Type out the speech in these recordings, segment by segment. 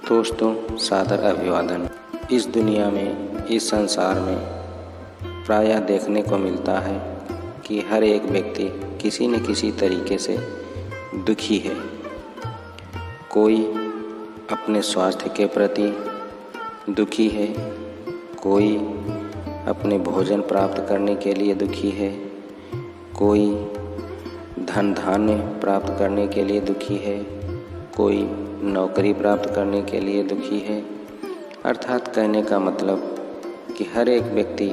दोस्तों, सादर अभिवादन। इस दुनिया में, इस संसार में प्रायः देखने को मिलता है कि हर एक व्यक्ति किसी न किसी तरीके से दुखी है। कोई अपने स्वास्थ्य के प्रति दुखी है, कोई अपने भोजन प्राप्त करने के लिए दुखी है, कोई धन धान्य प्राप्त करने के लिए दुखी है, कोई नौकरी प्राप्त करने के लिए दुखी है। अर्थात कहने का मतलब कि हर एक व्यक्ति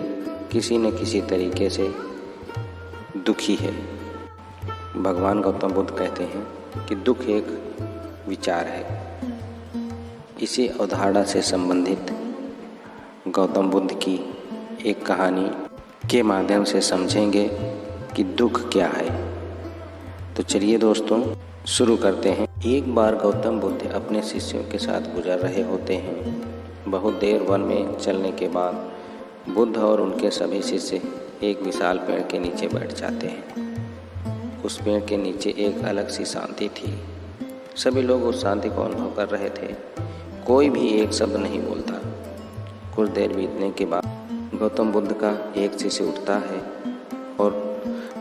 किसी न किसी तरीके से दुखी है। भगवान गौतम बुद्ध कहते हैं कि दुख एक विचार है। इसी अवधारणा से संबंधित गौतम बुद्ध की एक कहानी के माध्यम से समझेंगे कि दुख क्या है। तो चलिए दोस्तों, शुरू करते हैं। एक बार गौतम बुद्ध अपने शिष्यों के साथ गुजर रहे होते हैं। बहुत देर वन में चलने के बाद बुद्ध और उनके सभी शिष्य एक विशाल पेड़ के नीचे बैठ जाते हैं। उस पेड़ के नीचे एक अलग सी शांति थी। सभी लोग उस शांति को अनुभव कर रहे थे। कोई भी एक शब्द नहीं बोलता। कुछ देर बीतने के बाद गौतम बुद्ध का एक शिष्य उठता है और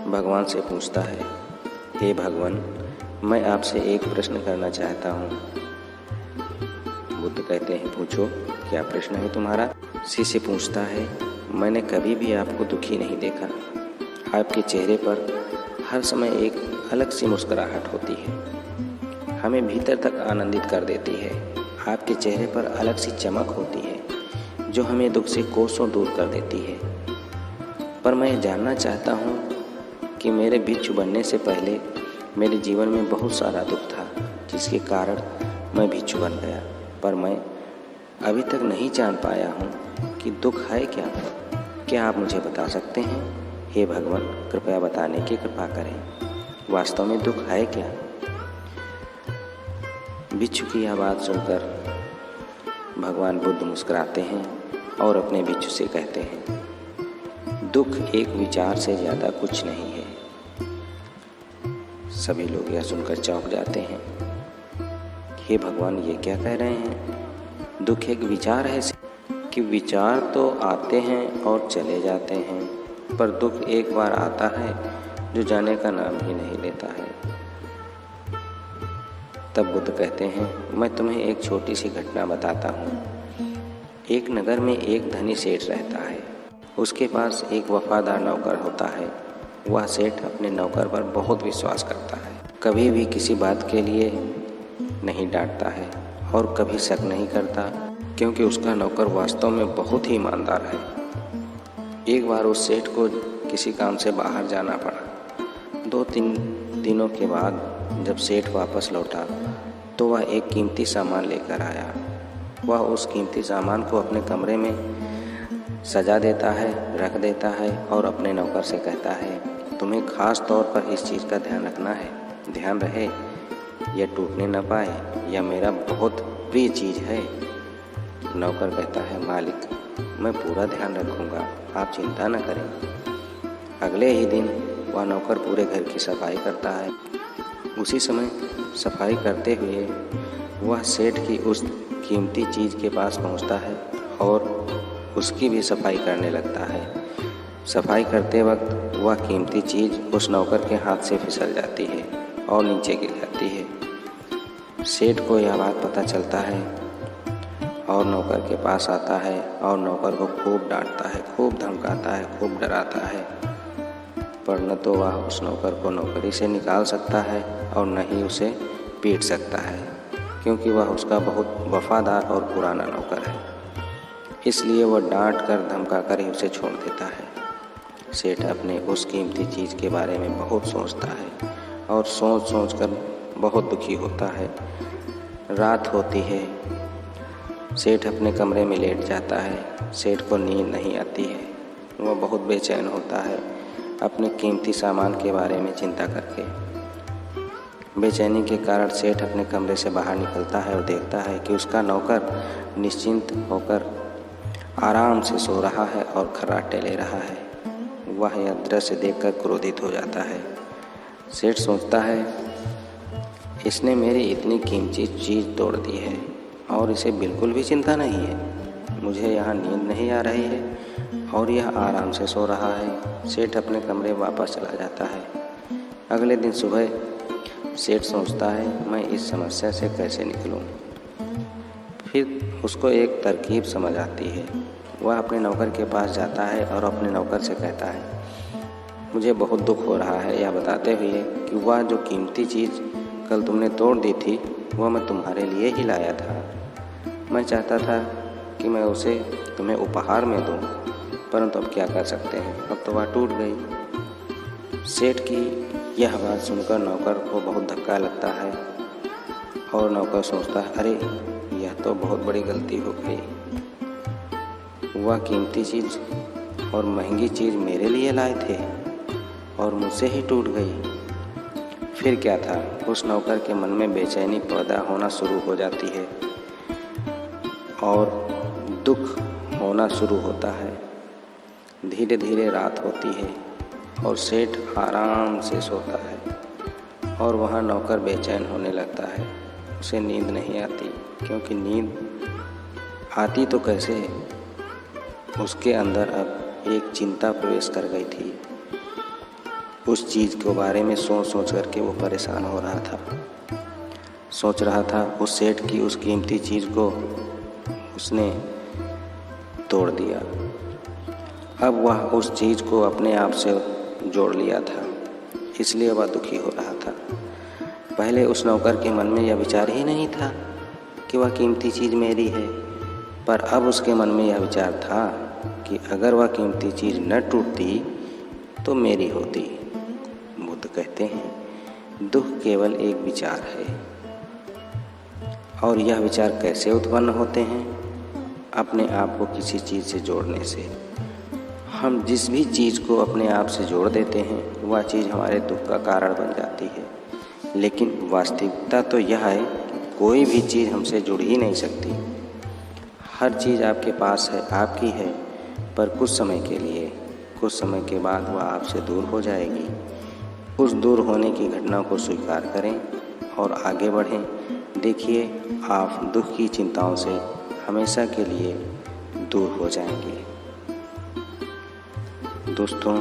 भगवान से पूछता है, हे भगवान, मैं आपसे एक प्रश्न करना चाहता हूँ। बुद्ध कहते हैं, पूछो, क्या प्रश्न है तुम्हारा? शिष्य पूछता है, मैंने कभी भी आपको दुखी नहीं देखा। आपके चेहरे पर हर समय एक अलग सी मुस्कुराहट होती है, हमें भीतर तक आनंदित कर देती है। आपके चेहरे पर अलग सी चमक होती है जो हमें दुख से कोसों दूर कर देती है। पर मैं जानना चाहता हूँ कि मेरे भिक्षु बनने से पहले मेरे जीवन में बहुत सारा दुख था, जिसके कारण मैं भिक्षु बन गया। पर मैं अभी तक नहीं जान पाया हूँ कि दुख है क्या। क्या आप मुझे बता सकते हैं? हे भगवान, कृपया बताने की कृपा करें। वास्तव में दुख है क्या? भिक्षु की आवाज़ सुनकर भगवान बुद्ध मुस्कुराते हैं और अपने भिक्षु से कहते हैं, दुख एक विचार से ज़्यादा कुछ नहीं है। सभी लोग यह सुनकर चौंक जाते हैं। हे भगवान, ये क्या कह रहे हैं? दुख एक विचार है कि विचार तो आते हैं और चले जाते हैं, पर दुख एक बार आता है जो जाने का नाम ही नहीं लेता है। तब बुद्ध कहते हैं, मैं तुम्हें एक छोटी सी घटना बताता हूँ। एक नगर में एक धनी सेठ रहता है। उसके पास एक वफादार नौकर होता है। वह सेठ अपने नौकर पर बहुत विश्वास करता है, कभी भी किसी बात के लिए नहीं डांटता है और कभी शक नहीं करता, क्योंकि उसका नौकर वास्तव में बहुत ही ईमानदार है। एक बार उस सेठ को किसी काम से बाहर जाना पड़ा। 2-3 दिनों के बाद जब सेठ वापस लौटा तो वह एक कीमती सामान लेकर आया। वह उस कीमती सामान को अपने कमरे में सजा देता है, रख देता है और अपने नौकर से कहता है, तुम्हें खास तौर पर इस चीज़ का ध्यान रखना है। ध्यान रहे यह टूटने न पाए, यह मेरा बहुत प्रिय चीज़ है। नौकर कहता है, मालिक, मैं पूरा ध्यान रखूँगा, आप चिंता न करें। अगले ही दिन वह नौकर पूरे घर की सफाई करता है। उसी समय सफाई करते हुए वह सेठ की उस कीमती चीज़ के पास पहुँचता है और उसकी भी सफाई करने लगता है। सफाई करते वक्त वह कीमती चीज़ उस नौकर के हाथ से फिसल जाती है और नीचे गिर जाती है। सेठ को यह बात पता चलता है और नौकर के पास आता है और नौकर को खूब डांटता है, खूब धमकाता है, खूब डराता है। पर न तो वह उस नौकर को नौकरी से निकाल सकता है और न ही उसे पीट सकता है, क्योंकि वह उसका बहुत वफादार और पुराना नौकर है। इसलिए वह डांट कर धमका कर ही उसे छोड़ देता है। सेठ अपने उस कीमती चीज़ के बारे में बहुत सोचता है और सोच कर बहुत दुखी होता है। रात होती है। सेठ अपने कमरे में लेट जाता है। सेठ को नींद नहीं आती है। वह बहुत बेचैन होता है अपने कीमती सामान के बारे में चिंता करके। बेचैनी के कारण सेठ अपने कमरे से बाहर निकलता है और देखता है कि उसका नौकर निश्चिंत होकर आराम से सो रहा है और खर्राटे ले रहा है। वह यह दृश्य देखकर क्रोधित हो जाता है। सेठ सोचता है, इसने मेरी इतनी कीमती चीज़ तोड़ दी है और इसे बिल्कुल भी चिंता नहीं है। मुझे यहाँ नींद नहीं आ रही है और यह आराम से सो रहा है। सेठ अपने कमरे वापस चला जाता है। अगले दिन सुबह सेठ सोचता है, मैं इस समस्या से कैसे निकलूं। फिर उसको एक तरकीब समझ आती है। वह अपने नौकर के पास जाता है और अपने नौकर से कहता है, मुझे बहुत दुख हो रहा है, यह बताते हुए कि वह जो कीमती चीज़ कल तुमने तोड़ दी थी वह मैं तुम्हारे लिए ही लाया था। मैं चाहता था कि मैं उसे तुम्हें उपहार में दूं, परंतु अब क्या कर सकते हैं, अब तो वह टूट गई। सेठ की यह बात सुनकर नौकर को बहुत धक्का लगता है और नौकर सोचता है, अरे यह तो बहुत बड़ी गलती हो गई। वह कीमती चीज़ और महंगी चीज़ मेरे लिए लाए थे और मुझसे ही टूट गई। फिर क्या था, उस नौकर के मन में बेचैनी पैदा होना शुरू हो जाती है और दुख होना शुरू होता है। धीरे धीरे रात होती है और सेठ आराम से सोता है और वहाँ नौकर बेचैन होने लगता है। उसे नींद नहीं आती, क्योंकि नींद आती तो कैसे, उसके अंदर अब एक चिंता प्रवेश कर गई थी। उस चीज़ के बारे में सोच सोच करके वो परेशान हो रहा था। सोच रहा था उस सेठ की उस कीमती चीज़ को उसने तोड़ दिया। अब वह उस चीज़ को अपने आप से जोड़ लिया था, इसलिए वह दुखी हो रहा था। पहले उस नौकर के मन में यह विचार ही नहीं था कि वह कीमती चीज़ मेरी है, पर अब उसके मन में यह विचार था कि अगर वह कीमती चीज़ न टूटती तो मेरी होती। बुद्ध कहते हैं, दुख केवल एक विचार है। और यह विचार कैसे उत्पन्न होते हैं? अपने आप को किसी चीज़ से जोड़ने से। हम जिस भी चीज़ को अपने आप से जोड़ देते हैं वह चीज़ हमारे दुख का कारण बन जाती है। लेकिन वास्तविकता तो यह है कि कोई भी चीज़ हमसे जुड़ ही नहीं सकती। हर चीज़ आपके पास है, आपकी है, पर कुछ समय के लिए, कुछ समय के बाद वह आपसे दूर हो जाएगी। उस दूर होने की घटना को स्वीकार करें और आगे बढ़ें। देखिए, आप दुख की चिंताओं से हमेशा के लिए दूर हो जाएंगे। दोस्तों,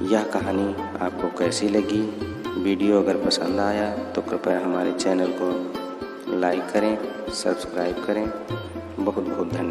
यह कहानी आपको कैसी लगी? वीडियो अगर पसंद आया तो कृपया हमारे चैनल को लाइक करें, सब्सक्राइब करें। बहुत बहुत धन्यवाद।